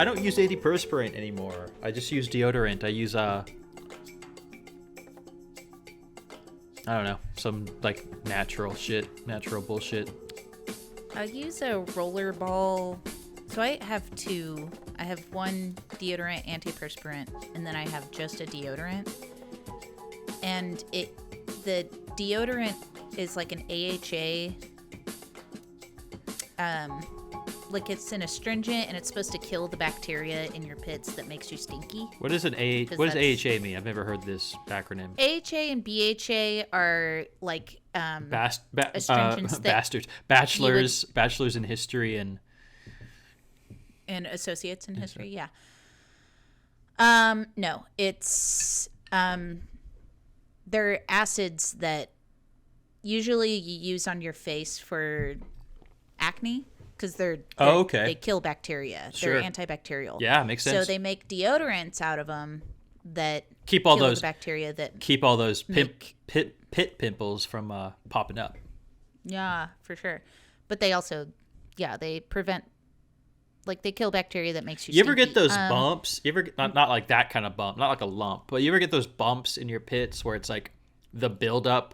don't use antiperspirant anymore. I just use deodorant. I use I don't know, some like natural bullshit. I use a rollerball. So I have two. I have one deodorant, antiperspirant, and then I have just a deodorant. And the deodorant is like an AHA. Like it's an astringent, and it's supposed to kill the bacteria in your pits that makes you stinky. What does AHA mean? I've never heard this acronym. AHA and BHA are like astringents bastards, bachelors in history and associates in history. Yeah. No, it's they're acids that usually you use on your face for acne. Because they kill bacteria. Sure. They're antibacterial. Yeah, makes sense. So they make deodorants out of them that kill the bacteria that keep all those pit pimples from popping up. Yeah, for sure. But they also, they prevent, like they kill bacteria that makes you. You ever get those bumps? You ever not like that kind of bump, not like a lump, but you ever get those bumps in your pits where it's like the buildup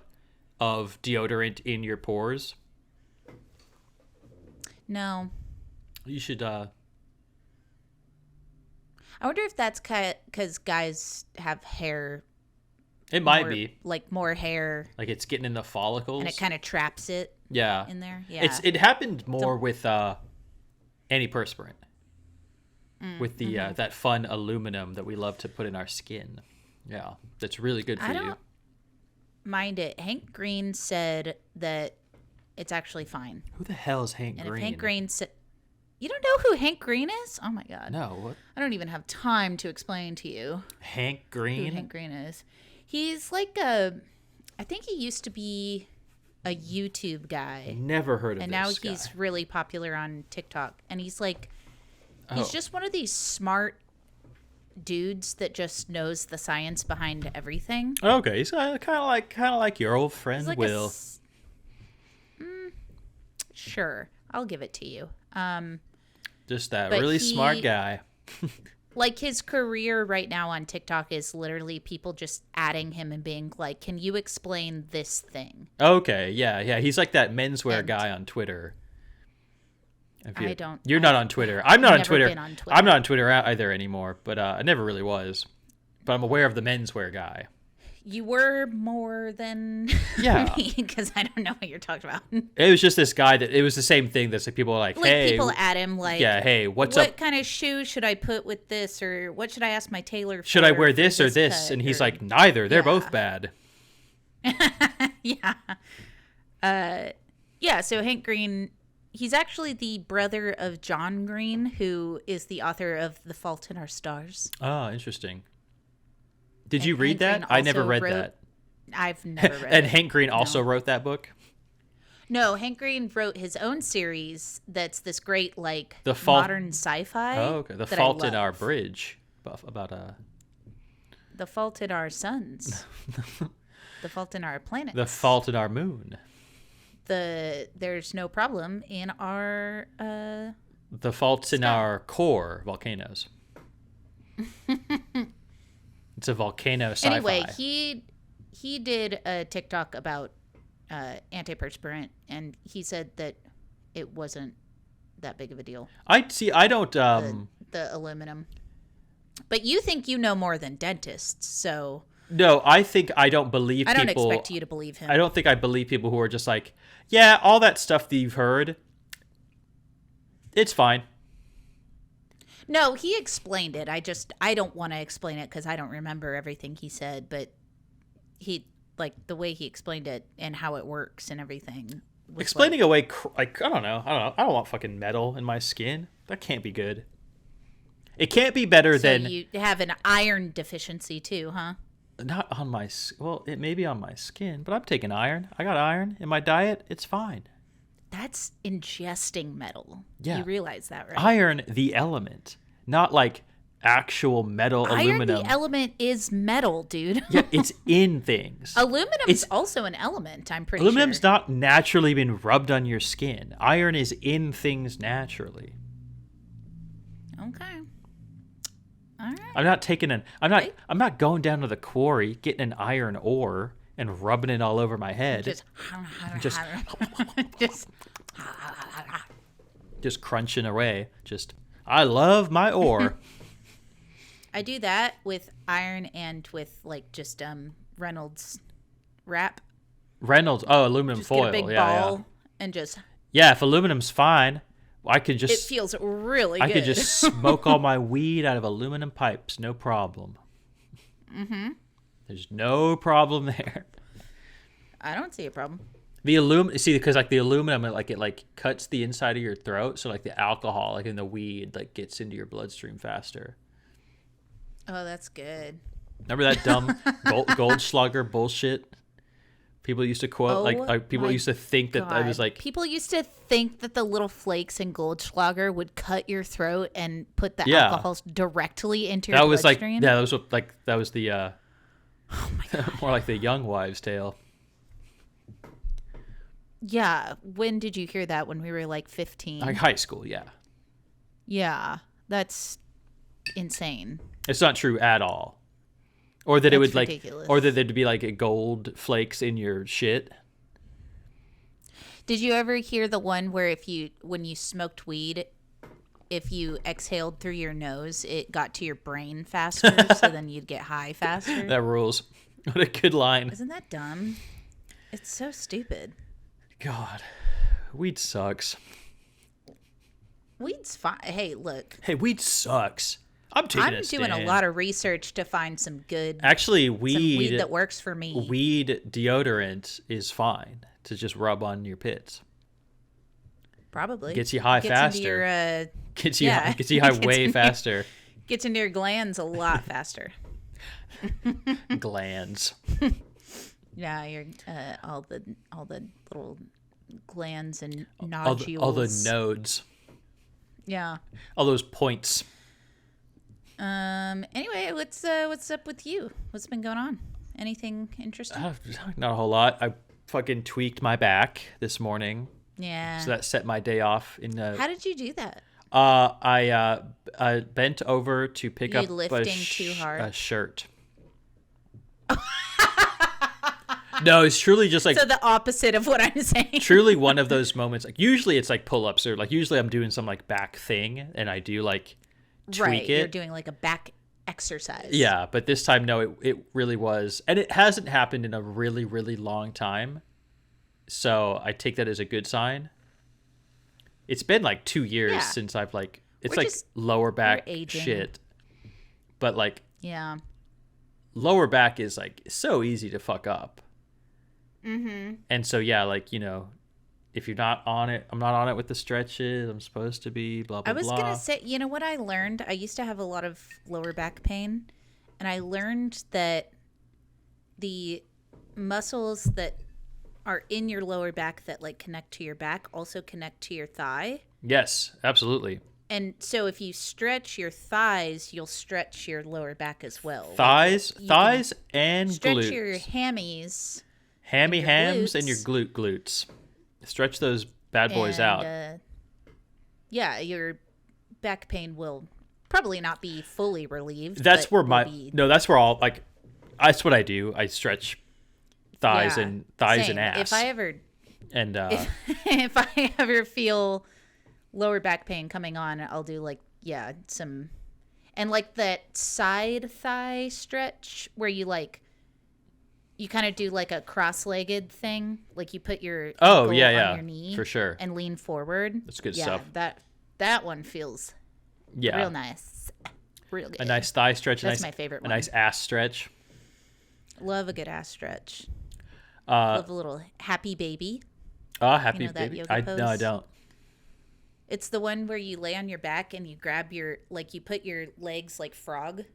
of deodorant in your pores? No. You should. I wonder if that's because guys have hair. It might be like more hair. Like it's getting in the follicles, and it kind of traps it. Yeah. In there. Yeah. It happened more with antiperspirant, with the that fun aluminum that we love to put in our skin. Yeah, that's really good for you. Mind it. Hank Green said that. It's actually fine. Who the hell is Hank Green? And if Hank Green you don't know who Hank Green is? Oh my God. No. What? I don't even have time to explain to you. Hank Green? Who Hank Green is. He's like I think he used to be a YouTube guy. Never heard of and this now guy. He's really popular on TikTok. And he's like, he's just one of these smart dudes that just knows the science behind everything. Okay. He's kind of like your old friend like Will. Sure, I'll give it to you. Just that really smart guy. Like his career right now on TikTok is literally people just adding him and being like, "Can you explain this thing?" Okay, yeah. He's like that menswear guy on Twitter. You're not on Twitter. I'm not on Twitter. I'm not on Twitter either anymore. But I never really was. But I'm aware of the menswear guy. You were more than me because I don't know what you're talking about. It was just this guy it was the same thing. That's like people are like, hey. People at him like, yeah, hey, what kind of shoe should I put with this? Or what should I ask my tailor for? Should I wear this or this? And he's like, neither. They're both bad. Yeah. So Hank Green, he's actually the brother of John Green, who is the author of The Fault in Our Stars. Oh, interesting. Did you read that? I never read that. I've never read it. And Hank Green also wrote that book? No, Hank Green wrote his own series that's this great, like, modern sci-fi. Oh, okay. The Fault in Our Bridge. About The Fault in Our Suns. The Fault in Our Planets. The Fault in Our Moon. There's no problem in our... The faults in our core volcanoes. It's a volcano sci-fi. Anyway, he did a TikTok about antiperspirant, and he said that it wasn't that big of a deal. I don't the aluminum. But you think you know more than dentists, so no, I think I don't believe people. I don't expect you to believe him. I don't think I believe people who are just like, yeah, all that stuff that you've heard, it's fine. No, he explained it. I don't want to explain it because I don't remember everything he said, but he, like, the way he explained it and how it works and everything. Explaining away, like, I don't know. I don't want fucking metal in my skin. That can't be good. It can't be better than... you have an iron deficiency too, huh? Not on my... Well, it may be on my skin, but I'm taking iron. I got iron in my diet. It's fine. That's ingesting metal. Yeah. You realize that, right? Iron, the element. Not like actual metal aluminum. Iron, the element, is metal, dude. Yeah, it's in things. Aluminum is also an element, I'm pretty Aluminum's sure. not naturally been rubbed on your skin. Iron is in things naturally. Okay. All right. I'm not going down to the quarry, getting an iron ore and rubbing it all over my head. Just, Just- just Just crunching away. I love my ore. I do that with iron and with like just Reynolds wrap. Reynolds, aluminum Just foil. get a big yeah, ball and just yeah. If aluminum's fine, I could it just feels really I good. could just smoke all my weed out of aluminum pipes, no problem. Mm-hmm. There's no problem there. I don't see a problem. The because like the aluminum, it cuts the inside of your throat, so like the alcohol, like in the weed, like gets into your bloodstream faster. Oh, that's good. Remember that dumb Goldschlager bullshit? People used to quote people my used to think that I was like people used to think that the little flakes in Goldschlager would cut your throat and put the Yeah. alcohols directly into your that was bloodstream. that was the more like the young wives' tale. Yeah. When did you hear that? When we were like 15? Like high school, yeah. Yeah. That's insane. It's not true at all. Or that it That's would ridiculous. or that there'd be like gold flakes in your shit. Did you ever hear the one where when you smoked weed, if you exhaled through your nose, it got to your brain faster, so then you'd get high faster? That rules. What a good line. Isn't that dumb? It's so stupid. God, weed sucks. Weed's fine. Hey, look. Hey, weed sucks. I'm taking I'm doing a lot of research to find some good Actually, some weed that works for me. weed deodorant is fine to just rub on your pits. Probably Gets you high faster. Into your, Gets you yeah. gets you high Gets way in your- faster. gets into your glands a lot faster. Glands. Yeah, your all the little glands and All nodules. the nodes. Yeah. All those points. Anyway, what's up with you? What's been going on? Anything interesting? Not a whole lot. I fucking tweaked my back this morning, Yeah. so that set my day off. How did you do that? I bent over to pick You up lifting too hard? a shirt. No, it's truly just like So the opposite of what I'm saying. truly one of those moments. Like usually it's like pull-ups or like usually I'm doing some like back thing and I do like tweak Right, it. you're doing like a back exercise. Yeah, but this time no, it really was, and it hasn't happened in a really really long time. So I take that as a good sign. It's been like 2 years Yeah. since I've like it's We're like just- lower back aging. shit, but like Yeah. lower back is like so easy to fuck up. And so yeah, like if you're not on it, I'm not on it with the stretches. I'm supposed to be blah blah I was blah. gonna say, you know what I learned? I used to have a lot of lower back pain, and I learned that the muscles that are in your lower back that like connect to your back also connect to your thigh. Yes, absolutely. And so if you stretch your thighs, you'll stretch your lower back as well. Thighs, you thighs, and Stretch glutes. your hammies. Hammy your hams and your glutes. glutes. Stretch those bad boys and, out. Yeah, your back pain will probably not be fully relieved. That's but where will be- that's where all like that's what I do. I stretch thighs Yeah, and same. ass. If I ever and if I ever feel lower back pain coming on, I'll do like some and like that side thigh stretch where you kind of do like a cross-legged thing, like you put your Oh, ankle yeah, on yeah, your knee for sure. and lean forward. That's good yeah, stuff. That one feels yeah, real nice, real good. a nice thigh stretch. That's a nice, my favorite A one. nice ass stretch. Love a good ass stretch. Uh, Love a little happy baby. happy know that baby. yoga No, I pose? don't. It's the one where you lay on your back and you grab you put your legs like frog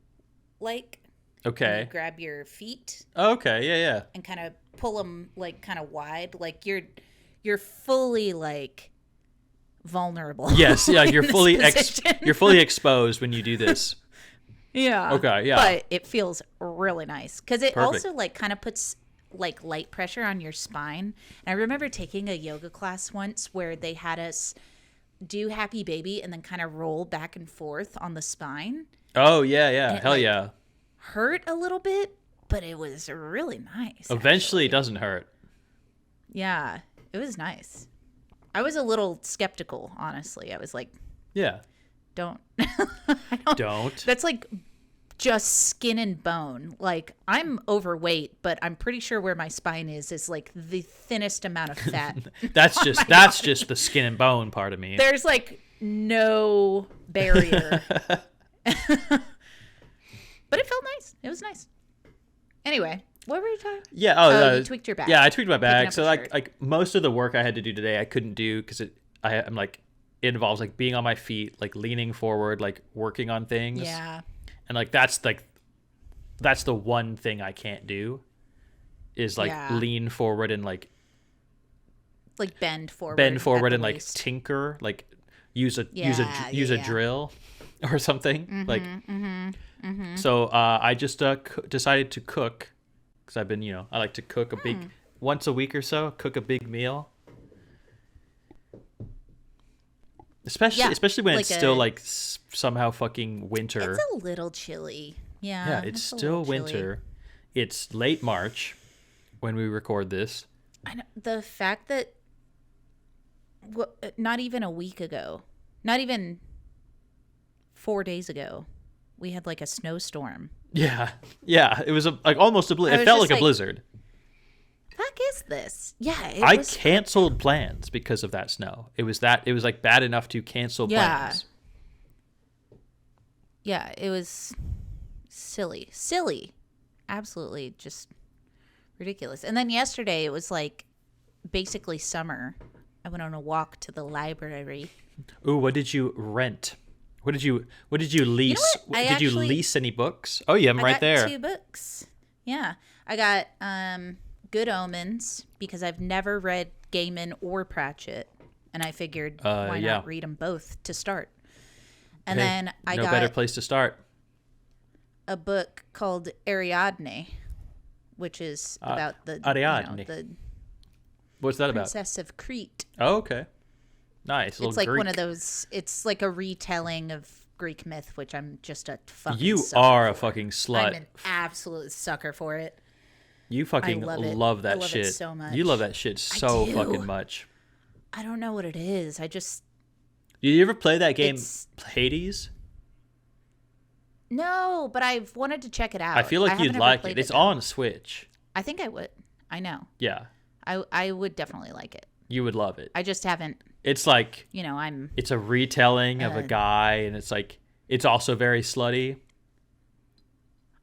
like. And Okay. you grab your feet Okay. Yeah. and kind of pull them like kind of wide. Like you're fully like vulnerable. Yes. Yeah. in You're this fully position. you're fully exposed when you do this. Yeah. Okay, yeah. But it feels really nice because it Perfect. also like kind of puts like light pressure on your spine. And I remember taking a yoga class once where they had us do happy baby and then kind of roll back and forth on the spine. Oh yeah, yeah, And it, hell like, yeah. hurt a little bit, but it was really nice. Eventually, actually. it doesn't hurt. Yeah, it was nice. I was a little skeptical, honestly. I was like, Yeah. don't. Don't. That's like just skin and bone. Like, I'm overweight, but I'm pretty sure where my spine is like the thinnest amount of fat. That's just the skin and bone part of me. There's like no barrier. But it felt nice. It was nice. Anyway, what were you talking about? Yeah. You tweaked your back. Yeah, I tweaked my back. up So a like shirt. like most of the work I had to do today, I couldn't do because I'm like it involves like being on my feet, like leaning forward, like working on things. Yeah. And like that's the one thing I can't do is like Yeah. lean forward and like Bend forward. bend at forward the and like waist. tinker, like use a Yeah, yeah. drill or something. So I just decided to cook because I've been, I like to cook a big once a week or so, cook a big meal. Especially when like it's still a- like somehow fucking winter. It's a little chilly. Yeah. Yeah, it's a still little chilly. winter. It's late March when we record this. I know, the fact that not even a week ago, not even 4 days ago, we had like a snowstorm. Yeah, it was like almost a blizzard. I It was felt just like a like, blizzard. Heck is this? Yeah, I canceled plans because of that snow. It was like bad enough to cancel Yeah. plans. Yeah, it was silly, absolutely just ridiculous. And then yesterday it was like basically summer. I went on a walk to the library. Ooh, what did you rent? What did you lease? what? I Did you actually- lease any books? Oh, you have them I right got there. 2 books. Yeah, I got Good Omens because I've never read Gaiman or Pratchett, and I figured why yeah. not read them both to start. And Hey, then I no got better place to start. a book called Ariadne, which is about the Ariadne. the What's that about? Princess of Crete. Oh, okay. Nice. It's like one of those. It's like a retelling of Greek myth, which I'm just a fucking. You sucker are a for. fucking slut. I'm an absolute sucker for it. You fucking love it. love that I love it shit. so much. You love that shit so do. fucking much. I don't know what it is. I just Did you ever play that game It's- Hades? no, but I've wanted to check it out. I feel like haven't you'd ever like played it. It's though. on Switch. I think I would. I know. Yeah, I would definitely like it. you would love it. I just haven't. It's like I'm. it's a retelling of a guy, and it's like it's also very slutty.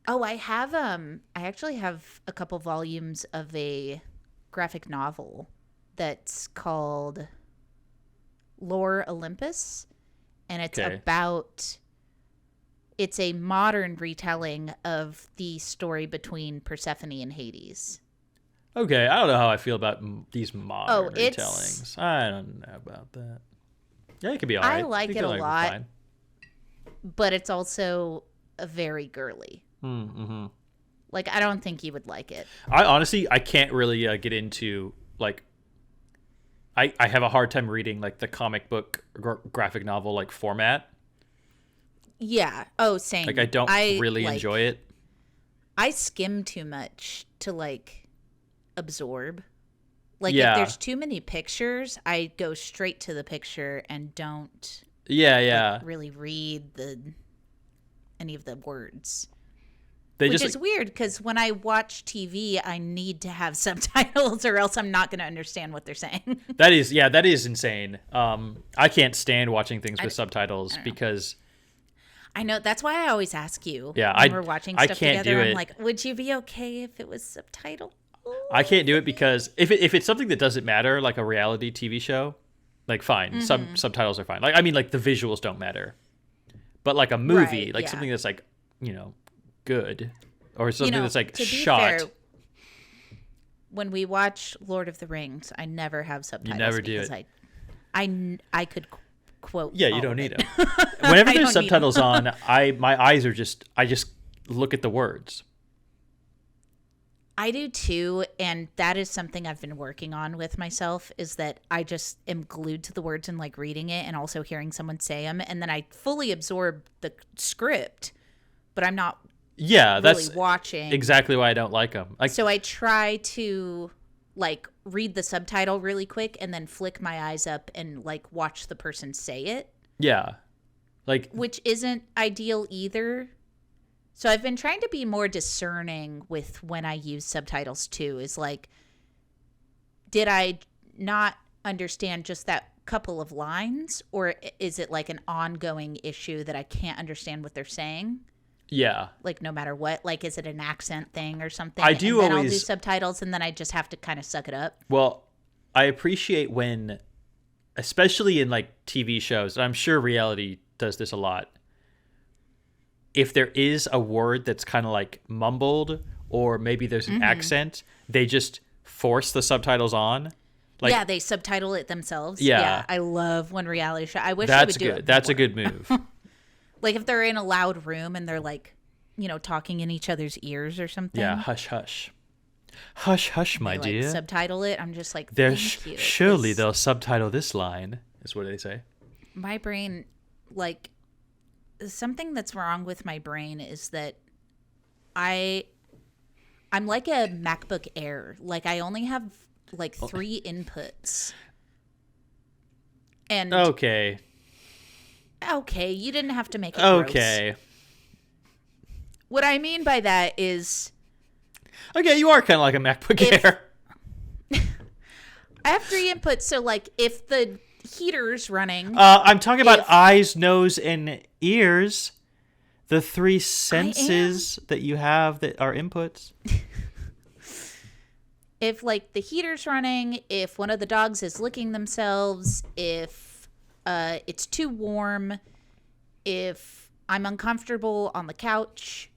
Oh, I have. I actually have a couple volumes of a graphic novel that's called Lore Olympus, and it's Okay. about. It's a modern retelling of the story between Persephone and Hades. Okay, I don't know how I feel about these modern it's- retellings. I don't know about that. Yeah, it could be alright. I like think it a it'll be lot. fine. But it's also a very girly. Mm-hmm. Like, I don't think you would like it. I honestly, I can't really get into like. I have a hard time reading like the comic book graphic novel like format. Yeah. Oh, same. Like I don't really like, enjoy it. I skim too much to like absorb. Like Yeah. if there's too many pictures, I go straight to the picture and don't Yeah. really read any of the words. They Which just is weird because when I watch TV, I need to have subtitles or else I'm not going to understand what they're saying. that is insane. I can't stand watching things with subtitles because I know. That's why I always ask you Yeah, when I- we're watching I stuff can't together. do I'm it. like, would you be okay if it was subtitled? I can't do it because if it's something that doesn't matter, like a reality TV show, like fine, some Mm-hmm. subtitles are fine. Like I mean, like the visuals don't matter, but like a movie, Right, like yeah. something that's like good, or something that's like to be shot. fair, when we watch Lord of the Rings, I never have subtitles. never do because it. I could quote. Yeah, you all don't of need it. them. Whenever I there's don't need subtitles on, my eyes are I just look at the words. I do too, and that is something I've been working on with myself. Is that I just am glued to the words and like reading it, and also hearing someone say them, and then I fully absorb the script. but I'm not Yeah, really that's watching. exactly why I don't like them. So I try to like read the subtitle really quick and then flick my eyes up and like watch the person say it. Yeah. Like, which isn't ideal either. So I've been trying to be more discerning with when I use subtitles too. Is like, did I not understand just that couple of lines, or is it like an ongoing issue that I can't understand what they're saying? yeah. Like no matter what, like is it an accent thing or something? I do and then always I'll do subtitles, and then I just have to kind of suck it up. Well, I appreciate when, especially in like TV shows, and I'm sure reality does this a lot. If there is a word that's kind of like mumbled, or maybe there's an accent, they just force the subtitles on. Like, yeah, they subtitle it themselves. Yeah. I love when reality show. I wish they that's would do good. it That's a more. good move. Like if they're in a loud room and they're like, you know, talking in each other's ears or something. Yeah, hush, hush. Hush, hush, my They, like, dear. subtitle it. I'm just like, There's thank you. surely 'Cause they'll subtitle this line, is what they say. my brain, like, something that's wrong with my brain is that I'm like a MacBook Air. Like I only have like 3 inputs. And Okay. okay, you didn't have to make it gross. Okay. What I mean by that is Okay, you are kind of like a MacBook If- Air. I have 3 inputs. So like if the heater's running, I'm talking about If- eyes, nose, and ears. The 3 senses that you have that are inputs. if like the heater's running, if one of the dogs is licking themselves, if it's too warm, if I'm uncomfortable on the couch,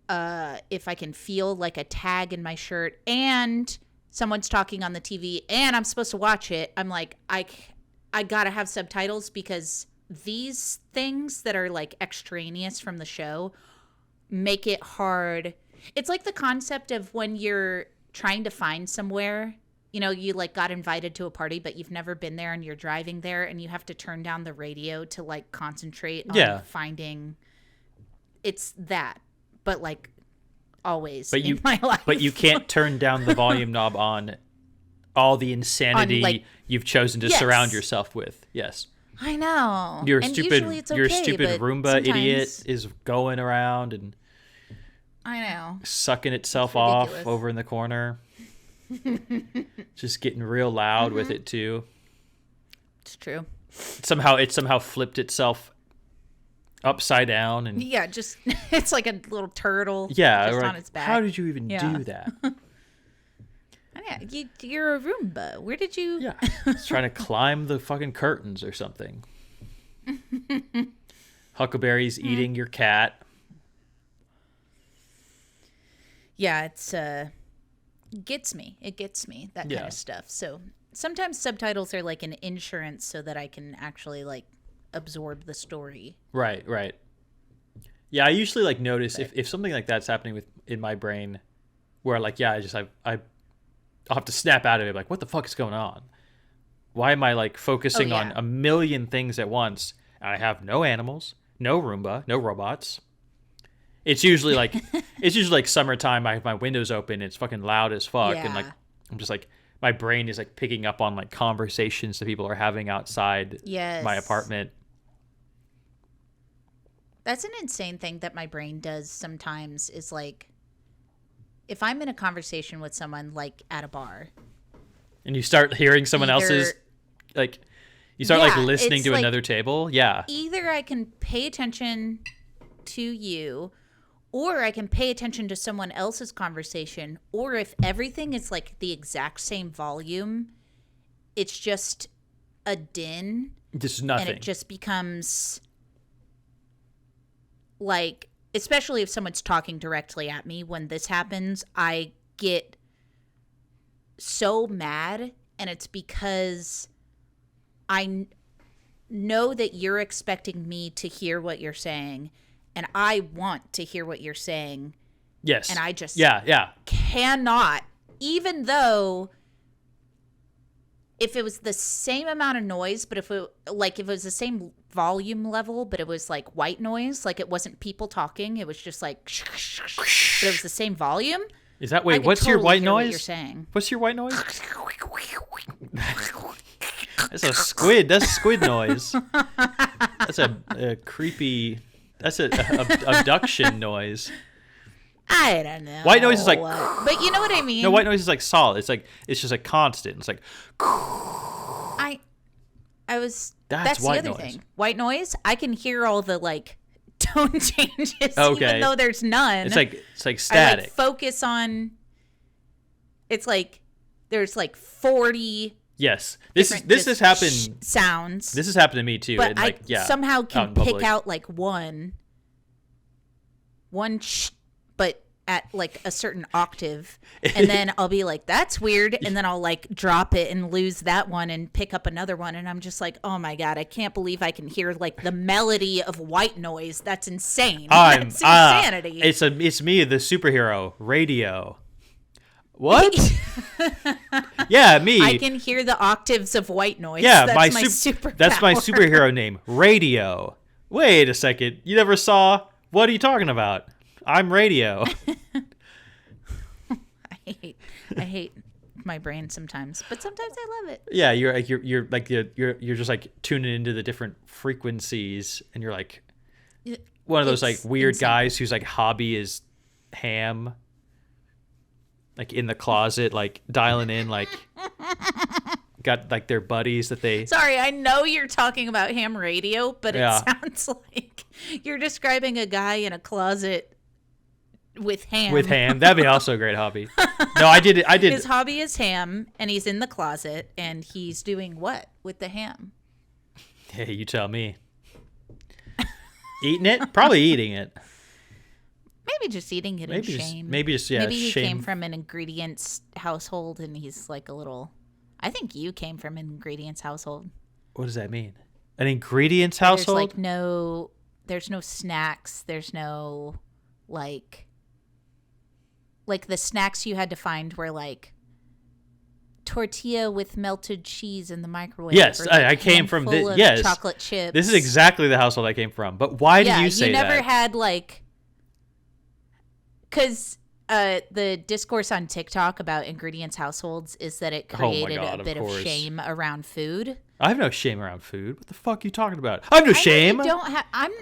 if I can feel like a tag in my shirt and someone's talking on the TV and I'm supposed to watch it, I'm like, I gotta have subtitles because these things that are like extraneous from the show make it hard. It's like the concept of when you're trying to find somewhere, you know, you like got invited to a party, but you've never been there and you're driving there and you have to turn down the radio to like concentrate on finding. It's that, but like always in my life. But you can't turn down the volume knob on all the insanity On, like- you've chosen to Yes. surround yourself with. Yes. I know. Your And stupid usually it's okay, but Roomba sometimes- idiot is going around and I know. sucking itself off ridiculous. over in the corner. Just getting real loud with it too. It's true. It somehow flipped itself upside down and Yeah, just it's like a little turtle. yeah, just we're on like, its back. how did you even Yeah. do that? Yeah, you're a Roomba. Where did you? Yeah, it's trying to climb the fucking curtains or something. Huckleberry's eating your cat. Yeah, it's gets me. It gets me, that kind Yeah. of stuff. So sometimes subtitles are like an insurance so that I can actually like absorb the story. Right, right. Yeah, I usually like notice if something like that's happening in my brain, where like I'll have to snap out of it, like what the fuck is going on? Why am I like focusing on yeah. a million things at once? And I have no animals, no Roomba, no robots. It's usually like summertime. I have my windows open. It's fucking loud as fuck, and like Yeah. I'm just like my brain is like picking up on like conversations that people are having outside Yes. my apartment. That's an insane thing that my brain does sometimes is like if I'm in a conversation with someone like at a bar. And you start hearing someone else's, like, you start like Yeah, listening it's to like- another table. Yeah. Either I can pay attention to you or I can pay attention to someone else's conversation, or if everything is like the exact same volume, it's just a din Just nothing. and it just becomes like, especially if someone's talking directly at me, when this happens, I get so mad, and it's because I know that you're expecting me to hear what you're saying, and I want to hear what you're saying, yes. and I just yeah. cannot, even though if it was the same amount of noise, but if it was the same volume level, but it was like white noise. Like it wasn't people talking. It was just like, but it was the same volume. Is that I wait? could What's your totally white hear what noise? you're saying. What's your white noise? That's a squid. That's squid noise. That's a creepy. That's a abduction noise. I don't know. White noise is like, but you know what I mean. No, white noise is like solid. It's just a constant. It's like, that's That's the white other noise. thing. White noise, I can hear all the like tone changes, Okay. even though there's none. it's like I static. like focus on. It's like there's like 40 Yes, this different has just happened. sounds. This has happened to me too. but and like, I somehow out can in pick public. out like one but at like a certain octave, and then I'll be like, that's weird, and then I'll like drop it and lose that one and pick up another one, and I'm just like, oh my god, I can't believe I can hear like the melody of white noise. That's insane. That's insanity. It's me, the superhero, radio. What? Yeah, me. I can hear the octaves of white noise. Yeah, that's my superpower. That's my superhero name, Radio. Wait a second. You never saw? What are you talking about? I'm Radio. I hate my brain sometimes, but sometimes I love it. Yeah, you're just like tuning into the different frequencies, and you're like one of those like It's weird insane. guys whose like hobby is ham. Like in the closet, like dialing in, like got like their buddies that they. Sorry, I know you're talking about ham radio, but Yeah. it sounds like you're describing a guy in a closet with ham. With ham, that'd be also a great hobby. No, I did. His hobby is ham, and he's in the closet, and he's doing what with the ham? Hey, you tell me. Eating it? Probably eating it. Maybe just eating it Maybe in just- shame. maybe just, yeah, Maybe he shame. came from an ingredients household, and he's like a little. I think you came from an ingredients household. What does that mean? An ingredients There's household? like there's no snacks. There's no like the snacks you had to find were like tortilla with melted cheese in the microwave. Yes, or, like, I came from handful this. of Yes, chocolate chips. this is exactly the household I came from. But why do you say you never that? had like because the discourse on TikTok about ingredients households is that it Oh my created God, a of bit of course. shame around food. I have no shame around food. What the fuck are you talking about? I have no I know shame. you don't have. I'm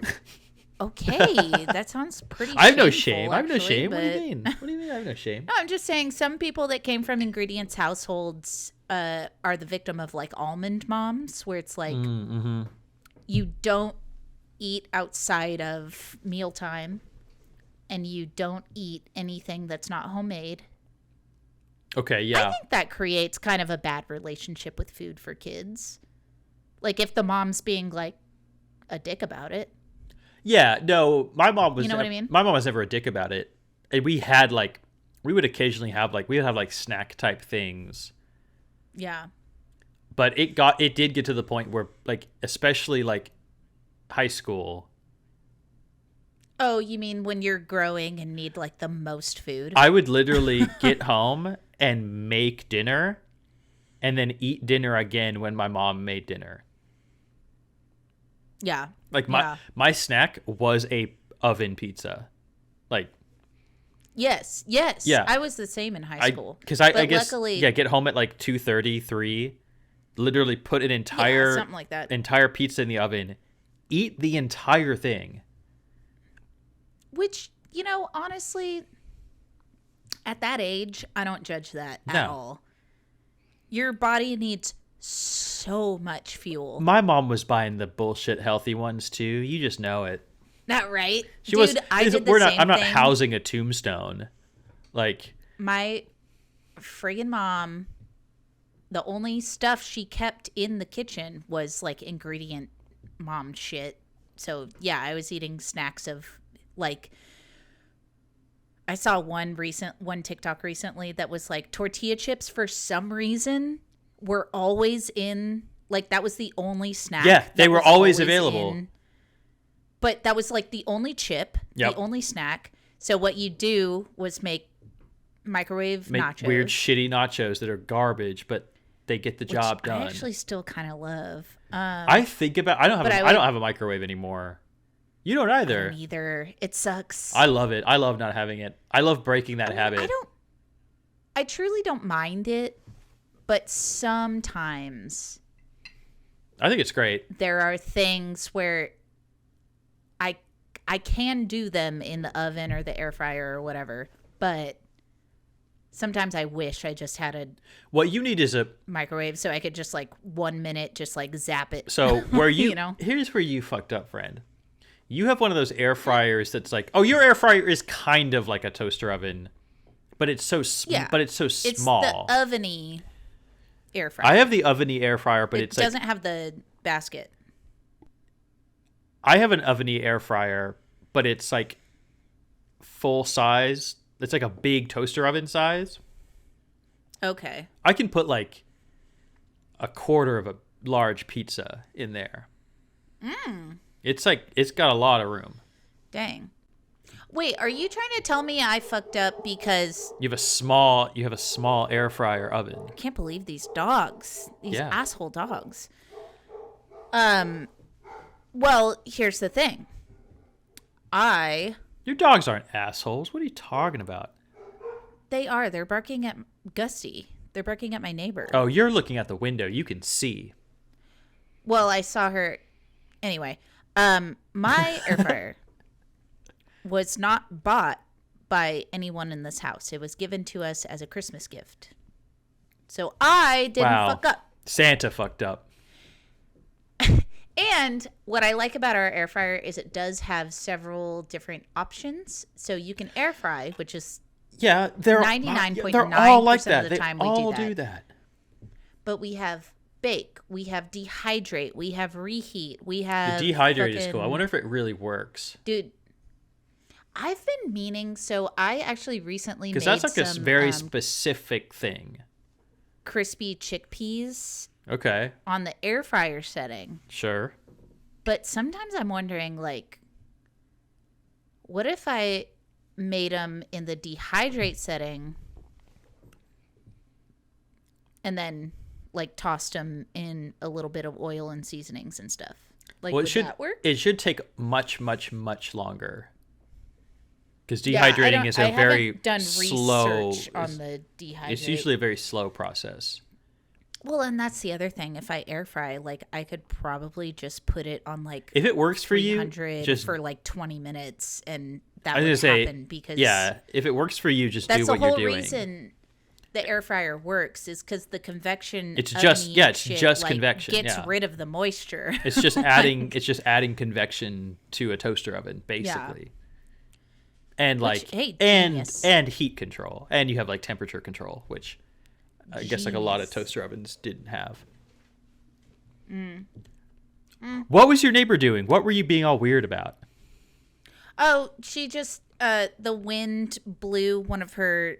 okay. That sounds pretty. I have no shameful, shame. I have no actually, shame. What do you but- mean? What do you mean I have no shame? No, I'm just saying some people that came from ingredients households are the victim of like almond moms, where it's like Mm-hmm. you don't eat outside of mealtime, and you don't eat anything that's not homemade. Okay, I yeah. think that creates kind of a bad relationship with food for kids. Like if the mom's being like a dick about it. Yeah, no, my mom was You know what I mean? My mom was never a dick about it. And we would occasionally have like snack type things. Yeah. But it did get to the point where like especially like high school, Oh, you mean when you're growing and need like the most food? I would literally get home and make dinner and then eat dinner again when my mom made dinner. Yeah. Like Yeah. my snack was a oven pizza. Like Yes. Yes. Yeah. I was the same in high school. Because I But guess luckily, get home at like 2:30, 3, literally put an entire something like that. entire pizza in the oven, eat the entire thing. Which, honestly, at that age, I don't judge that at No. all. Your body needs so much fuel. My mom was buying the bullshit healthy ones too. You just know it. Not right? She Dude, was. I did the same I'm not thing. housing a tombstone. Like My friggin' mom, the only stuff she kept in the kitchen was like ingredient mom shit. So yeah, I was eating snacks of like I saw one TikTok recently that was like tortilla chips for some reason were always in like that was the only snack. Yeah, they that were was always available. But that was like the only chip, Yep. the only snack. So what you do was make microwave make nachos. weird shitty nachos that are garbage, but they get the which job done. I actually still kind of love. I think about. I don't have a microwave anymore. You don't either. I don't either. It sucks. I love it. I love not having it. I love breaking that habit. I truly don't mind it, but sometimes I think it's great. there are things where I can do them in the oven or the air fryer or whatever, but sometimes I wish I just had a What you need is a microwave so I could just like 1 minute just like zap it. so where you, You know? Here's where you fucked up, friend. You have one of those air fryers that's like, oh, your air fryer is kind of like a toaster oven, but it's so but it's so small. It's the oveny air fryer. I have the oveny air fryer, but it doesn't have the basket. I have an oveny air fryer, but it's like full size. It's like a big toaster oven size. Okay. I can put like a quarter of a large pizza in there. It's like, it's got a lot of room. Dang. Wait, are you trying to tell me I fucked up because You have a small air fryer oven. I can't believe these dogs, these Yeah. asshole dogs. Well, here's the thing. Your dogs aren't assholes. What are you talking about? They're barking at Gusty. They're barking at my neighbor. Oh, you're looking at the window. You can see. Well, I saw her. Anyway, my air fryer was not bought by anyone in this house. It was given to us as a Christmas gift. So I didn't fuck up. Santa fucked up. And what I like about our air fryer is it does have several different options. So you can air fry, which is Yeah, they're 99.9% of the time we do that. But we have bake, we have dehydrate, we have reheat, we have The dehydrate is cool. I wonder if it really works. Dude, I've been meaning, so I actually recently made Because that's like some a very specific thing. crispy chickpeas Okay, on the air fryer setting. sure. But sometimes I'm wondering, like, what if I made them in the dehydrate setting and then, like, tossed them in a little bit of oil and seasonings and stuff? Like, Well, would that work? it should take much, much, much longer. Because Yeah, I dehydrating is a haven't very done slow. research on the dehydrate. It's usually a very slow process. Well, and that's the other thing. If I air fry, like, I could probably just put it on, like, If it works for you, 300 just for like 20 minutes, and that I was would gonna say, happen because yeah. If it works for you, just that's do the what whole you're doing. reason the air fryer works is because the convection. It's just oveny it's shit, just like, convection. gets Yeah. rid of the moisture. It's just adding convection to a toaster oven, basically. And Which, like hey, and genius. heat control, and you have like temperature control, which I guess like a lot of Jeez. toaster ovens didn't have. What was your neighbor doing? What were you being all weird about? Oh, she just the wind blew one of her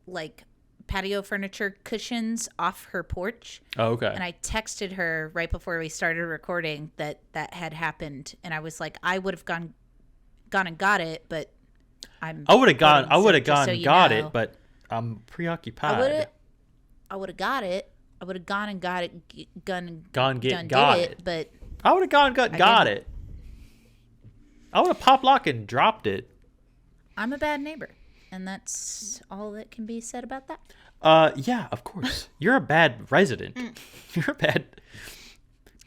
like patio furniture cushions off her porch. Oh, okay. And I texted her right before we started recording that had happened, and I was like, I would have gone and got it, but I would have gone so and you got know. it, but I'm preoccupied. I would have got it. I would have gone and got it, Got did it. but I would have got didn't. it. I would have popped lock and dropped it. I'm a bad neighbor, and that's all that can be said about that. Yeah, of course. You're a bad resident. You're a bad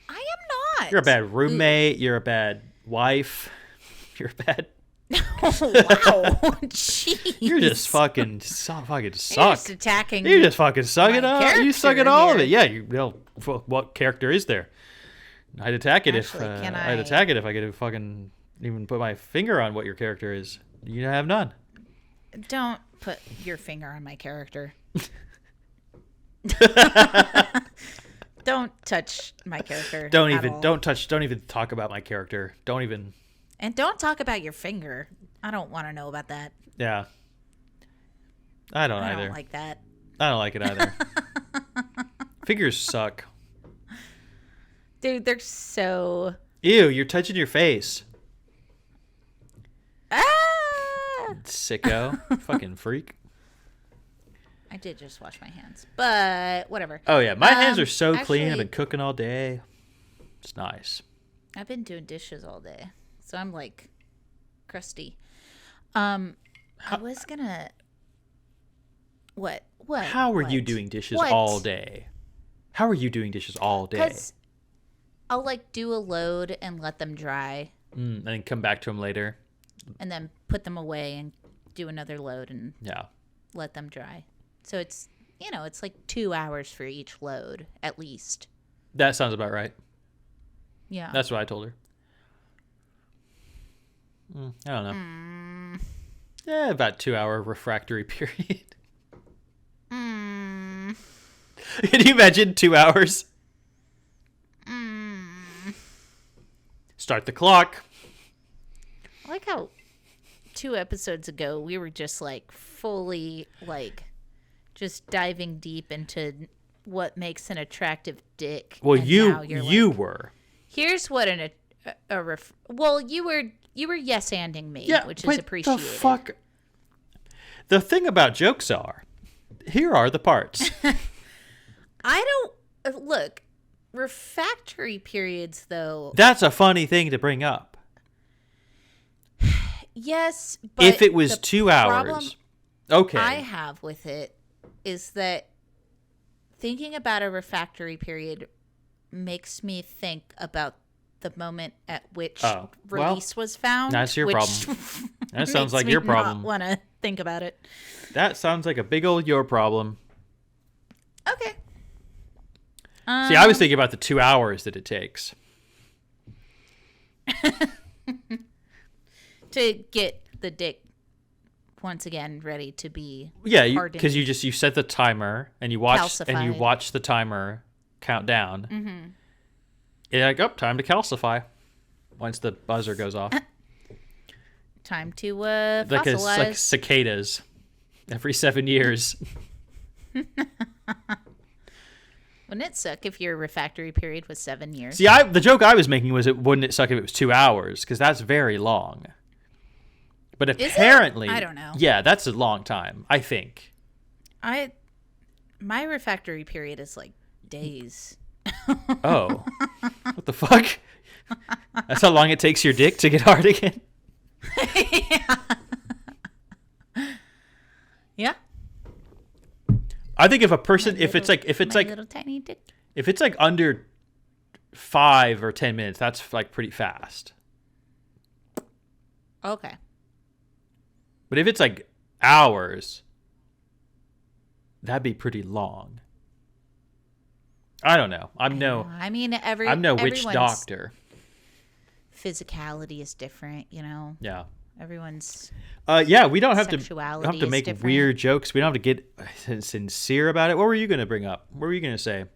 I am not. You're a bad roommate. You're a bad wife. You're a bad. Wow, jeez. You're just fucking fucking You're suck. just attacking. You just fucking suck it my up. You suck at character all of it. here. Yeah. What character is there? I'd attack it Actually, if can I'd I- attack it if I could fucking even put my finger on what your character is. You have none. Don't put your finger on my character. Don't touch my character. Don't at even all. don't even talk about my character. Don't even. And don't talk about your finger. I don't want to know about that. Yeah. I don't I either. don't like that. I don't like it either. Fingers suck. Dude, they're so Ew, you're touching your face. ah! Sicko. Fucking freak. I did just wash my hands, but whatever. Oh yeah, my hands are so clean. I've actually- been cooking all day. It's nice. I've been doing dishes all day, so I'm like crusty. I was gonna. What? What? How are you What? doing dishes What? all day? How are you doing dishes all day? Because I'll like do a load and let them dry, And then come back to them later. and then put them away and do another load and Yeah. let them dry. So it's it's like 2 hours for each load at least. That sounds about right. Yeah. That's what I told her. I don't know. Yeah, about 2 hour refractory period. Can you imagine 2 hours? Start the clock. I like how 2 episodes ago we were just like fully like just diving deep into what makes an attractive dick. Well, and you now you're like, were. here's what well, you were yes-anding me, Yeah, which but is appreciated. the fuck. The thing about jokes are, here are the parts. I don't look refractory periods though. That's a funny thing to bring up. Yes, but If it was the 2 problem hours, okay. I have with it is that thinking about a refractory period makes me think about the moment at which Oh, well, release was found. that's your which problem. That sounds makes like me your not problem. Want to think about it? That sounds like a big old your problem. Okay. See, I was thinking about the 2 hours that it takes. To get the dick once again ready to be Yeah, hardened. because you set the timer and you Calcified. watch the timer count down. Mm-hmm. You're like, oh, time to calcify. Once the buzzer goes off, time to like fossilize. like cicadas, every 7 years. Wouldn't it suck if your refractory period was 7 years? See, the joke I was making was wouldn't it suck if it was 2 hours? Because that's very long. But it? apparently, I don't know. Yeah, that's a long time. I think. My refractory period is like days. Oh, what the fuck? That's how long it takes your dick to get hard again. Yeah. I think if a person, if it's My like little tiny dick. if it's like under 5 or 10 minutes, that's like pretty fast. Okay. But if it's like hours, that'd be pretty long. I don't know. I'm no I mean, witch everyone's doctor. physicality is different, Yeah. Everyone's Yeah, we don't have to Sexuality is make different. weird jokes. We don't have to get sincere about it. What were you going to bring up? What were you going to say?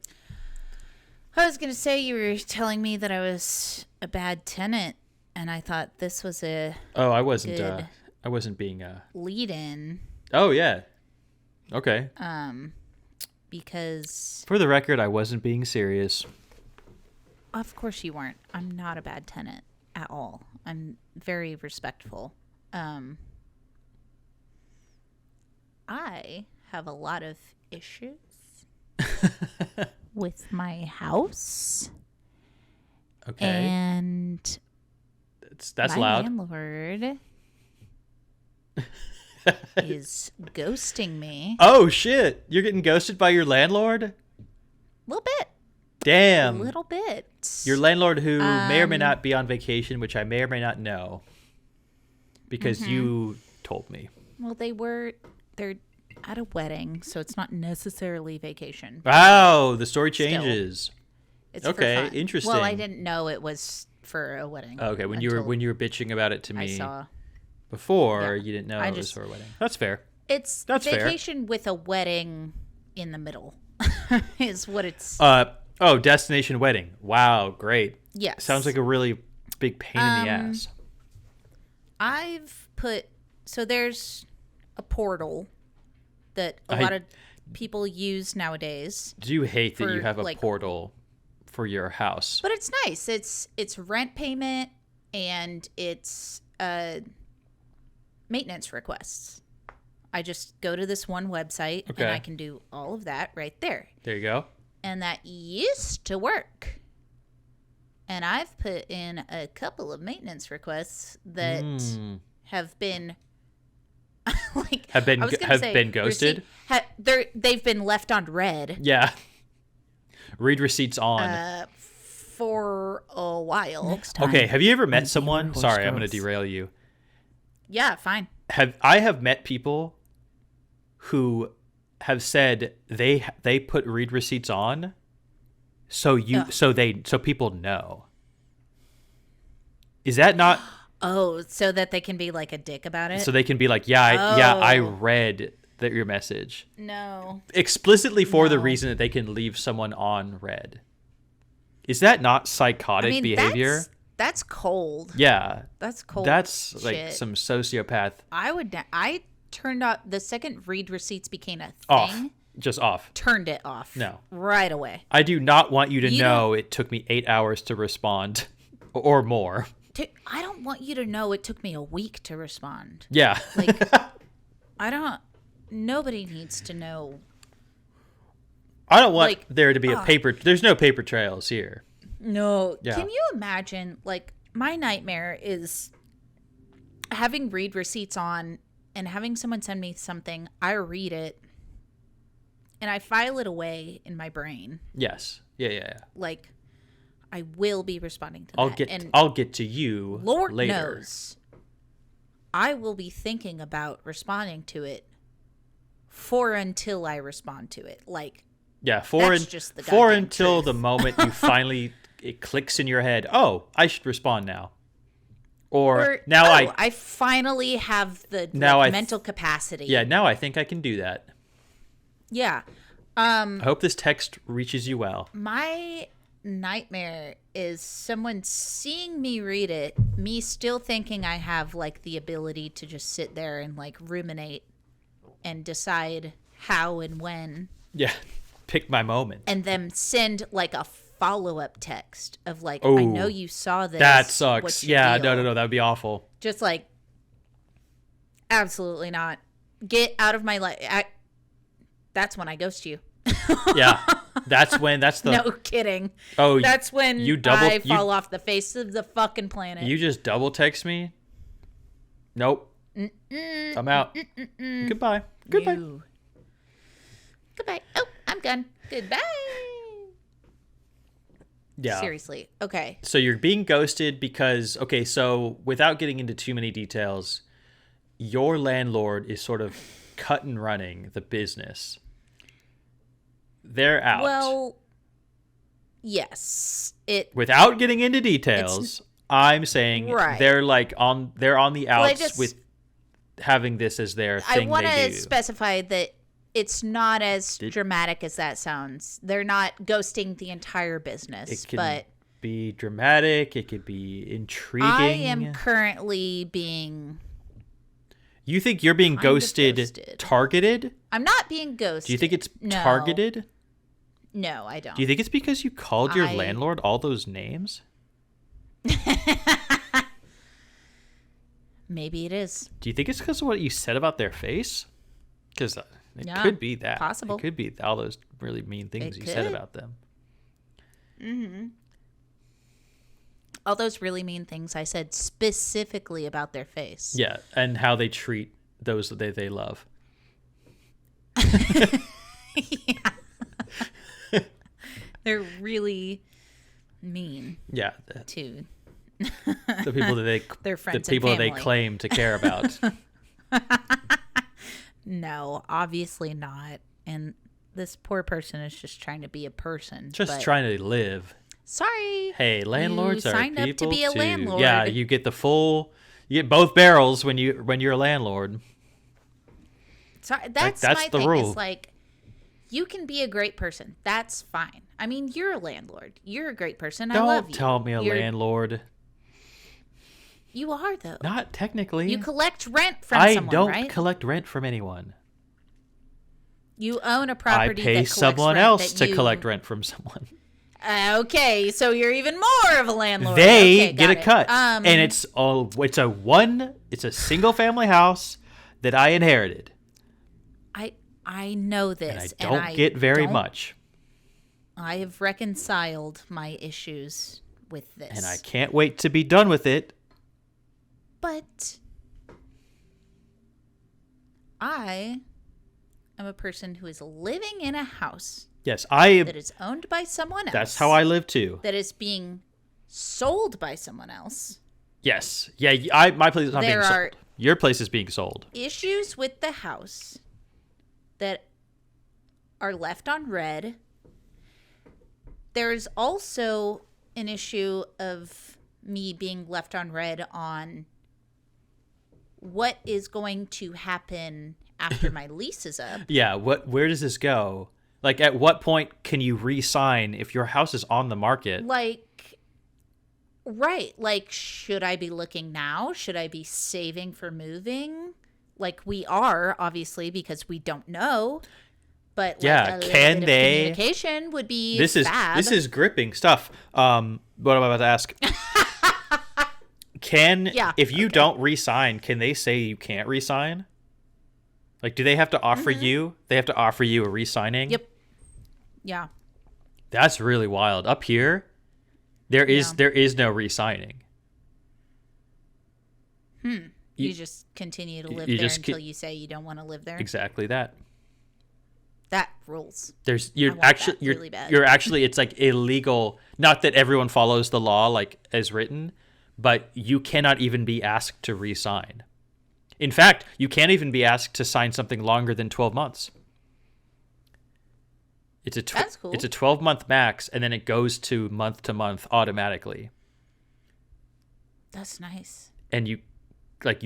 I was going to say you were telling me that I was a bad tenant, and I thought this was a Oh, I wasn't Good. I wasn't being lead-in Oh, yeah. Okay. because, For the record, I wasn't being serious. of course, you weren't. I'm not a bad tenant at all. I'm very respectful. I have a lot of issues with my house, Okay. and That's my loud. landlord is ghosting me Oh shit! You're getting ghosted by your landlord? a little bit. Damn. A little bit. Your landlord who may or may not be on vacation, which I may or may not know. Because Mm-hmm. you told me. Well, they're at a wedding, so it's not necessarily vacation. Wow, the story Still. changes. It's Okay, for fun. interesting. Well, I didn't know it was for a wedding. Okay, when you until were bitching about it to I me saw before, Yeah. you didn't know I it was just- for a wedding. That's fair. it's That's fair. vacation with a wedding in the middle is what it's. Oh, destination wedding. Wow, great. Yes. Sounds like a really big pain in the ass. I've put so there's a portal that a I- lot of people use nowadays. Do you hate that you for, have a like- portal for your house? But it's nice. It's rent payment and it's maintenance requests. I just go to this one website Okay. and I can do all of that right there. There you go. And that used to work. And I've put in a couple of maintenance requests that have been like Have been I was gonna say, been ghosted? They've been left on red Yeah. Read receipts on. for a while. Next time. Okay, have you ever met on someone? Horse Sorry, I'm going to Growth. derail you. Yeah, fine. I have met people who have said they put read receipts on so people know. Is that not Oh, so that they can be like a dick about it? so they can be like, I Oh. read your message No. explicitly for the No. reason that they can leave someone on read. Is that not psychotic behavior? That's cold. Yeah. That's cold. That's like shit. some sociopath I turned off the second read receipts became a thing. off. Just off. Turned it off. No. Right away. I do not want you to You know it took me 8 hours to respond or more. I don't want you to know it took me a week to respond. Yeah. Like, nobody needs to know. I don't want like, there to be there's no paper trails here. No. Yeah. Can you imagine, like, my nightmare is having read receipts on and having someone send me something, I read it, and I file it away in my brain. Yes. Yeah. Like, I will be responding to that. I'll get to you Lord later. knows I will be thinking about responding to it until I respond to it. Like, Yeah, That's just the goddamn until truth. the moment you finally it clicks in your head, "Oh, I should respond now." Or now I finally have the Now I mental capacity. now I think I can do that. Yeah. I hope this text reaches you well. My nightmare is someone seeing me read it, me still thinking I have like the ability to just sit there and like ruminate and decide how and when, Yeah. Pick my moment. and then send like a follow-up text of like, Oh, I know you saw this. That sucks. What's your Yeah, deal? no, that would be awful. Just like, absolutely not. Get out of my life. That's when I ghost you. Yeah. That's the No kidding. Oh, That's when I fall off the face of the fucking planet. You just double text me? Nope. I'm out. Goodbye. No. Goodbye. Oh, I'm done. Goodbye. Yeah. Seriously. Okay. So you're being ghosted because, okay, so without getting into too many details, your landlord is sort of cut and running the business. They're out. Well, yes. Without getting into details, I'm saying Right. they're on the outs just- with having this as their I thing want they to do. specify that it's not as dramatic as that sounds. They're not ghosting the entire business, It can but be dramatic. It could be intriguing. I am currently being. You think you're being kind of ghosted, ghosted. targeted? I'm not being ghosted. Do you think it's No. targeted? No, I don't. Do you think it's because you called your I- landlord all those names? Maybe it is. Do you think it's because of what you said about their face? Because it Yeah, could be that. possible. It could be all those really mean things It you said could. about them. All those really mean things I said specifically about their face. Yeah, and how they treat those that they love. They're really mean Yeah, to the people that they their the friends people and that they family. claim to care about. No, obviously not. And this poor person is just trying to be a person. Just but trying to live. Sorry. Hey, landlords you are signed up people to be a too. landlord. Yeah, you get you get both barrels when you're a landlord. Sorry, that's that's my the thing. rule. It's like, you can be a great person. That's fine. I mean, you're a landlord. You're a great person. I love Don't you. tell me a You're- landlord. You are, though. Not technically. You collect rent from I someone, don't right? collect rent from anyone. You own a I property pay that collects someone rent else that to you- collect rent from someone. Okay, so you're even more of a landlord. They Okay, get got a cut, it. and it's a single family house that I inherited. I know And I this, don't get very don't- much. I have reconciled my issues with this. And I can't wait to be done with it. But I am a person who is living in a house Yes, that is owned by someone else. that's how I live too. That is being sold by someone else. Yes. Yeah, my place is not being There are- sold. Your place is being sold. Issues with the house that are left on red. There's also an issue of me being left on red on what is going to happen after my lease is up. Yeah, where does this go? Like, at what point can you re-sign if your house is on the market? Like, right. Like, should I be looking now? Should I be saving for moving? Like, we are, obviously, because we don't know. But, like, Yeah, a little can bit of they- communication would be This fab. is gripping stuff. What am I about to ask? Yeah, if you don't re-sign, can they say you can't re-sign? Like, do they have to offer you? They have to offer you a re-signing? Yep. Yeah. That's really wild. Up here, there is no re-signing. You just continue to live you there just until you say you don't want to live there. Exactly that. That rules. You're want actually that really bad. you're actually it's like illegal. Not that everyone follows the law like as written, but you cannot even be asked to re-sign. In fact, you can't even be asked to sign something longer than 12 months. That's cool. It's a 12-month max, and then it goes to month automatically. That's nice. And you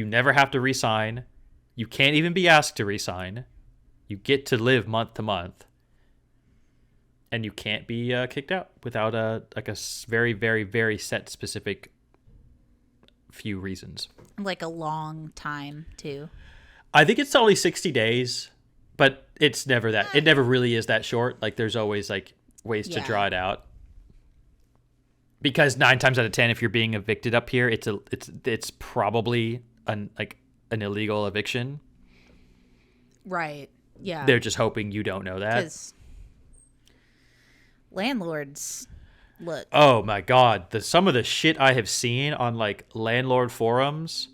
never have to re-sign. You can't even be asked to re-sign. You get to live month to month. And you can't be kicked out without a very, very, very set specific few reasons. Like a long time, too. I think it's only 60 days, but it's never that. It never really is that short. Like, there's always like ways to Yeah. draw it out. Because 9 times out of 10, if you're being evicted up here, it's probably an illegal eviction. Right. Yeah. They're just hoping you don't know that. Because landlords, look. Oh my god, some of the shit I have seen on like landlord forums,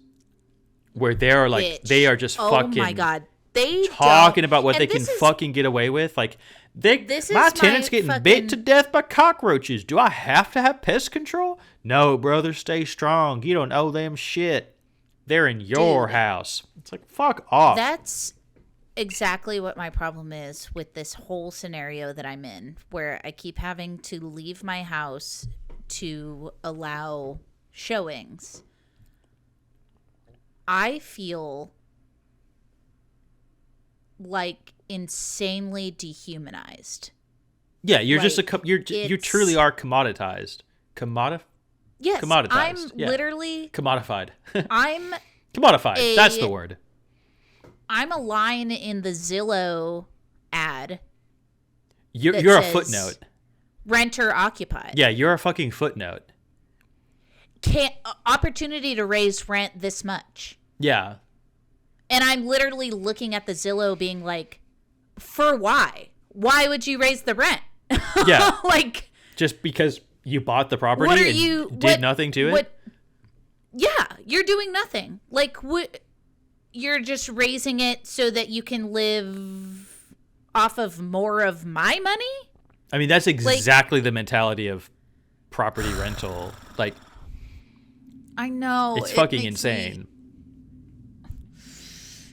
where they're like Bitch. they are just Oh fucking my god. They talking don't- about what and they can this is- fucking get away with. Like, This my is tenant's my getting fucking- bit to death by cockroaches. Do I have to have pest control? No, brother, stay strong. You don't owe them shit. They're in your Dude. house. It's like, fuck off. That's exactly what my problem is with this whole scenario that I'm in, where I keep having to leave my house to allow showings. I feel like insanely dehumanized. Yeah, you're just like, you it's- truly are commoditized. Yes, Commoditized, I'm yeah. literally Commodified. I'm Commodified. That's the word. I'm a line in the Zillow ad, You're that a says- footnote. renter occupied. Yeah, you're a fucking footnote. Opportunity to raise rent this much. Yeah. And I'm literally looking at the Zillow being like, for why? Why would you raise the rent? Yeah. Like, Just because you bought the property what are and you did nothing to it? Yeah, you're doing nothing. Like, what? You're just raising it so that you can live off of more of my money? I mean, that's exactly the mentality of property rental. Like, I know. it's it fucking makes insane.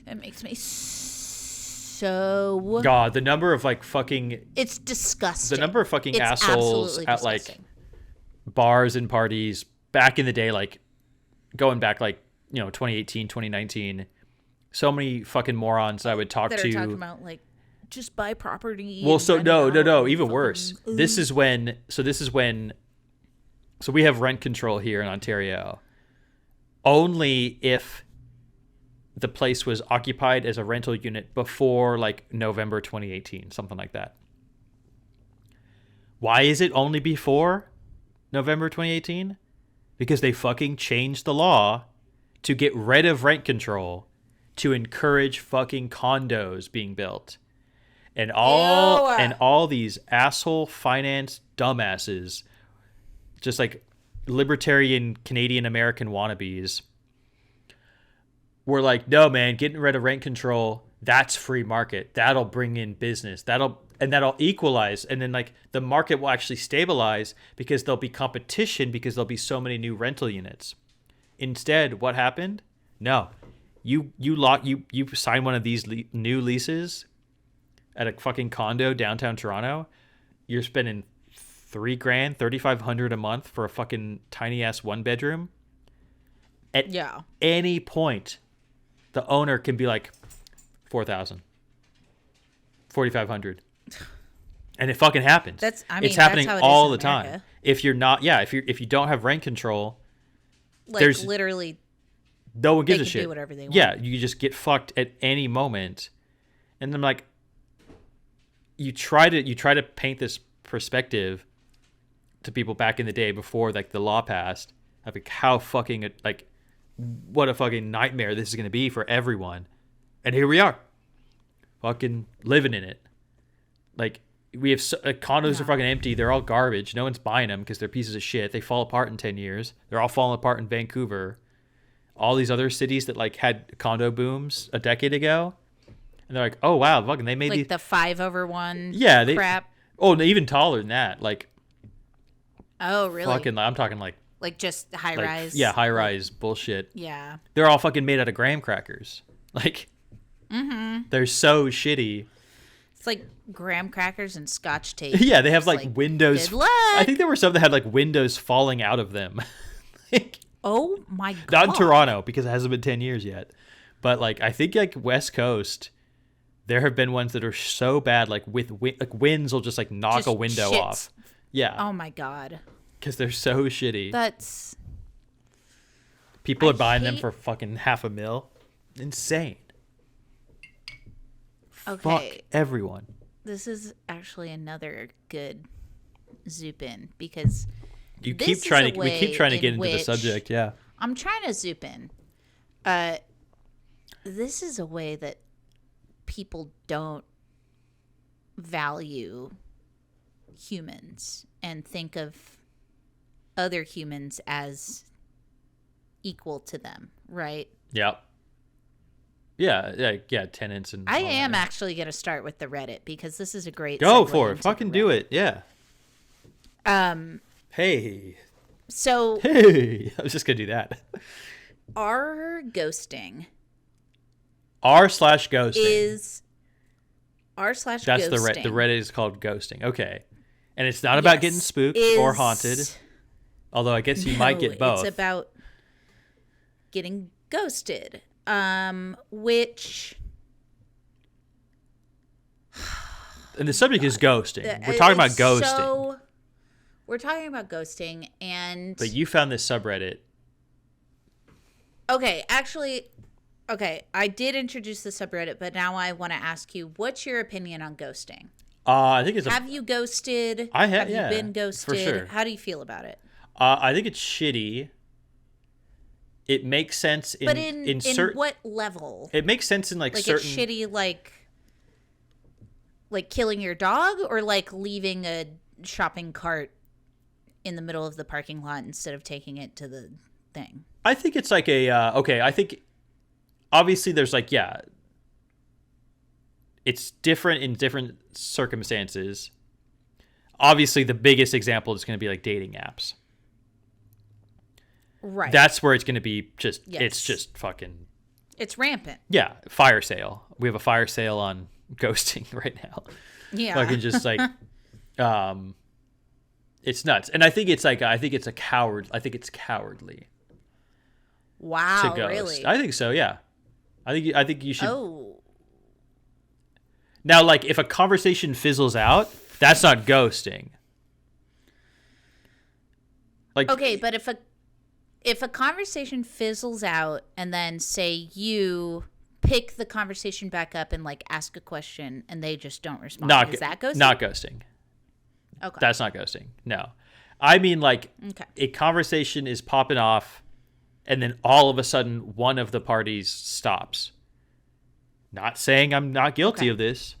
It makes me so. God, the number of like fucking It's disgusting. the number of fucking It's assholes absolutely at like disgusting. bars and parties back in the day, like going back like 2018, 2019. So many fucking morons that I would talk that to. are talking about like just buy property. Well, and so rent it out no, and even fucking- worse. This is when we have rent control here in Ontario. Only if the place was occupied as a rental unit before like November 2018, something like that. Why is it only before November 2018? Because they fucking changed the law to get rid of rent control to encourage fucking condos being built. And Ew. all these asshole finance dumbasses, just like libertarian Canadian American wannabes, were like, no man, getting rid of rent control, that's free market. That'll bring in business. That'll equalize, and then like the market will actually stabilize because there'll be competition because there'll be so many new rental units. Instead, what happened? No. You sign one of these new leases at a fucking condo downtown Toronto, you're spending $3,000, $3,500 a month for a fucking tiny ass 1-bedroom. At any point, the owner can be like, 4,000, 4,500, and it fucking happens. It's happening all the time. If you're not, if you don't have rent control, like there's literally no one gives a shit. Do whatever they want. Yeah, you just get fucked at any moment, and I'm like, you try to paint this perspective to people back in the day before like the law passed, of like how fucking like what a fucking nightmare this is going to be for everyone, and here we are, fucking living in it. Like we have condos are fucking empty. They're all garbage. No one's buying them because they're pieces of shit. They fall apart in 10 years. They're all falling apart in Vancouver. All these other cities that like had condo booms a decade ago. And they're like, oh, wow, fucking they made like these... the 5/1 crap. Oh, even taller than that. Like... Oh, really? Fucking, I'm talking like... Like just high-rise? Yeah, high-rise bullshit. Yeah. They're all fucking made out of graham crackers. Like... They're so shitty. It's like graham crackers and Scotch tape. Yeah, they have like windows... Good luck! I think there were some that had like windows falling out of them. Like, oh, my God. not in Toronto, because it hasn't been 10 years yet. But like, I think like West Coast... There have been ones that are so bad, like with like winds will just like knock just a window shits. off. Yeah. Oh my God. Because they're so shitty. That's... People are buying them for fucking $500,000. Insane. Okay. Fuck everyone. This is actually another good zoop in because we keep trying to get into the subject. Yeah. I'm trying to zoop in. This is a way that people don't value humans and think of other humans as equal to them, right? Yeah. Yeah, tenants and I am actually going to start with the Reddit because this is a great go for it. Fucking do it. Yeah. Hey. So I was just going to do that. r/ghosting r/ghosting is r/ghosting. That's the Reddit is called ghosting. Okay. And it's not about getting spooked or haunted. Although I guess you might get both. It's about getting ghosted. Which and the subject is ghosting. We're talking about ghosting. So we're talking about ghosting, and but you found this subreddit. Okay, actually, I did introduce the subreddit, but now I want to ask you, what's your opinion on ghosting? I think it's. Have you ghosted? I have. Have you been ghosted? For sure. How do you feel about it? I think it's shitty. It makes sense in certain what level? It makes sense in like certain. It's shitty, like killing your dog, or like leaving a shopping cart in the middle of the parking lot instead of taking it to the thing. I think it's like a I think obviously there's like it's different in different circumstances. Obviously, the biggest example is going to be like dating apps. Right. That's where it's going to be just, it's just fucking... It's rampant. Yeah. Fire sale. We have a fire sale on ghosting right now. Yeah. Fucking just like, it's nuts. And I think it's like, I think it's cowardly. Wow. To ghost. Really? I think so. Yeah. I think you should. Oh. Now, like if a conversation fizzles out, that's not ghosting. Like, okay. But if a conversation fizzles out and then say you pick the conversation back up and like ask a question and they just don't respond, is that ghosting? Not ghosting. Okay. That's not ghosting. No. I mean like a conversation is popping off and then all of a sudden one of the parties stops. Not saying I'm not guilty Okay. of this,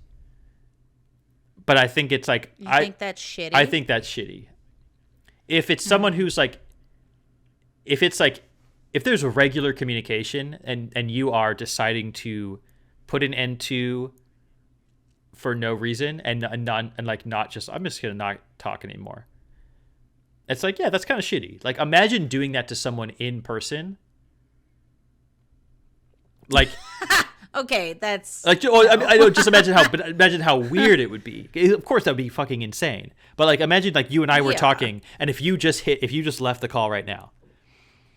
but I think it's like You think that's shitty? I think that's shitty. If it's someone who's like, if it's like, if there's a regular communication and you are deciding to put an end to for no reason and not just, I'm just gonna not talk anymore. It's like, yeah, that's kind of shitty. Like, imagine doing that to someone in person. Like, Okay, that's like, oh, I don't just imagine how weird it would be. Of course, that would be fucking insane. But like, imagine like you and I were Yeah. talking, and if you just left the call right now.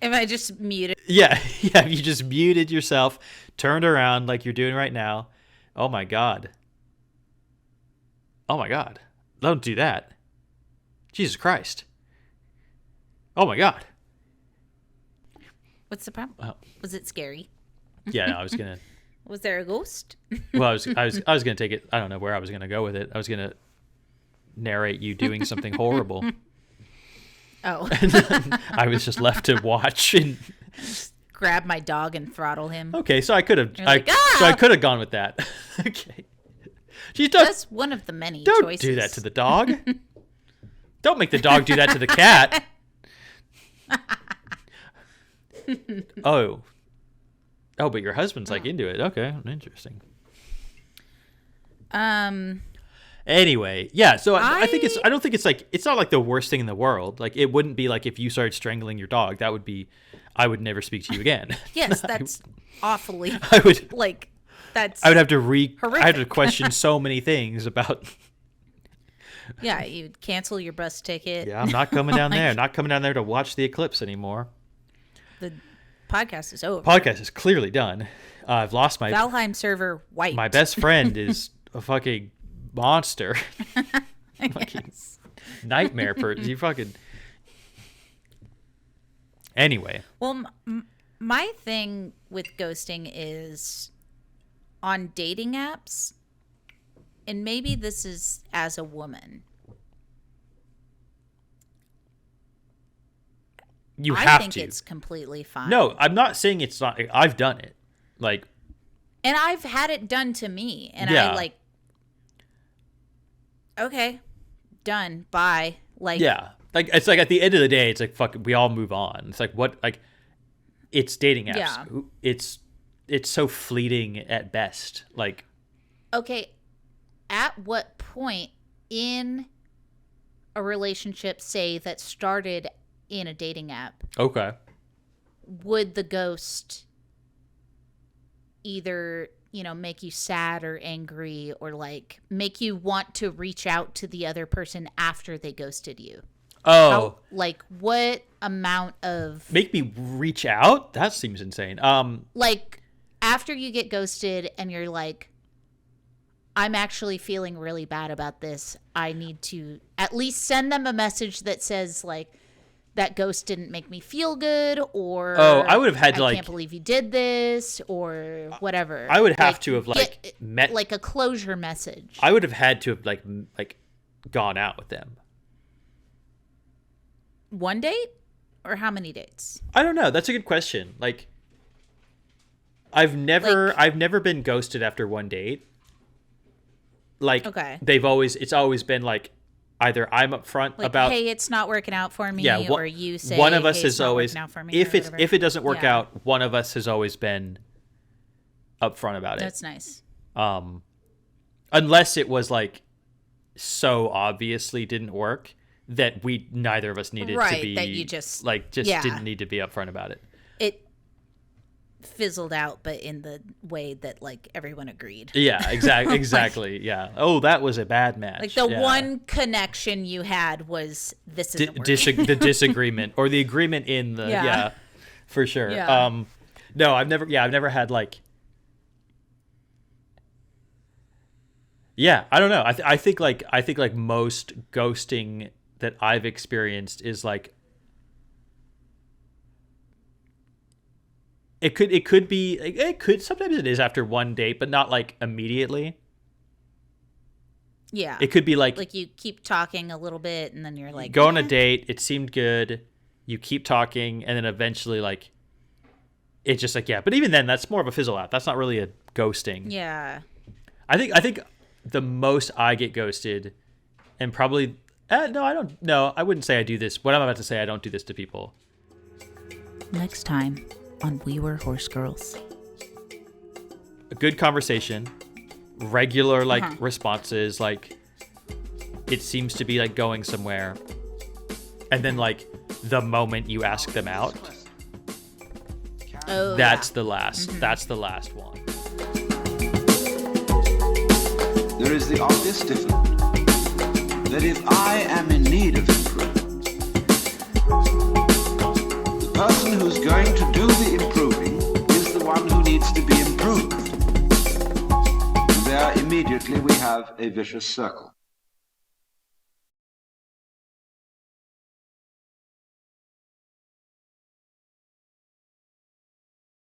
if I just muted. Yeah, yeah. If you just muted yourself, turned around like you're doing right now. Oh my god. Oh my god. Don't do that. Jesus Christ. Oh my god. What's the problem? Oh. Was it scary? Yeah, no, I was gonna. Was there a ghost? Well, I was gonna take it. I don't know where I was gonna go with it. I was gonna narrate you doing something horrible. Oh, I was just left to watch. And grab my dog and throttle him. okay, so I could have. You're like, "Ah!" So I could have gone with that. Okay. Geez, don't That's one of the many don't choices. do that to the dog. Don't make the dog do that to the cat. Oh. Oh, but your husband's like into it. Okay, interesting. Anyway, yeah. So I think it's. I don't think it's like. It's not like the worst thing in the world. Like, it wouldn't be like if you started strangling your dog. That would be. I would never speak to you again. Yes, that's awfully I would. like that's I would have to I have to horrific. question so many things about. yeah, you'd cancel your bus ticket. Yeah, I'm not coming down there. Not coming down there to watch the eclipse anymore. The podcast is over. Podcast is clearly done. I've lost my Valheim server wiped. my best friend is a fucking monster. Fucking nightmare person. You fucking. Anyway, Well, my thing with ghosting is on dating apps, and maybe this is as a woman. you I have think to. it's completely fine. No, I'm not saying it's not. I've done it. Like, And I've had it done to me, and Yeah. I like, okay, done, bye. Like, yeah, like it's like at the end of the day, it's like fuck. We all move on. It's like what like. It's dating apps. Yeah. It's so fleeting at best. Like, okay, at what point in a relationship, say, that started in a dating app, okay. would the ghost either, make you sad or angry, or like make you want to reach out to the other person after they ghosted you? Oh, Like, what amount of, make me reach out? That seems insane. like, after you get ghosted and you're like, I'm actually feeling really bad about this, I need to at least send them a message that says, like, that ghost didn't make me feel good, or Oh, I would have had to, I like- can't believe you did this, or whatever. I would have to have like get, met. like, a closure message. I would have had to have like gone out with them. One date or how many dates? I don't know. That's a good question. Like, I've never been ghosted after one date. Like, Okay. it's always been like either I'm upfront Like, about hey, it's not working out for me, yeah, or you say one of us hey, has it's not always working out for me, if or it's whatever. if it doesn't work Yeah. out, one of us has always been upfront about it. That's nice. Unless it was like so obviously didn't work that neither of us needed to Right, be that you just- yeah. yeah. didn't need to be upfront about it. It fizzled out, but in the way that like everyone agreed. Yeah, exactly. Yeah. Oh, that was a bad match. Like the Yeah. one connection you had was this isn't working. The disagreement or the agreement in the Yeah. for sure. Yeah. No, I've never had like. Yeah, I don't know. I think like most ghosting that I've experienced is like it could sometimes it is after one date, but not like immediately. Yeah. It could be like you keep talking a little bit and then you're like, go on a date, it seemed good, you keep talking, and then eventually like it's just like, yeah. But even then, that's more of a fizzle out. That's not really a ghosting. Yeah. I think the most I get ghosted, and probably no, I don't. No, I wouldn't say I do this. What I'm about to say, I don't do this to people. Next time on We Were Horse Girls. A good conversation, regular responses, like it seems to be like going somewhere, and then like the moment you ask them out, that's the last. Mm-hmm. That's the last one. There is the obvious difficulty that if I am in need of improvement, the person who's going to do the improving is the one who needs to be improved. And there immediately we have a vicious circle.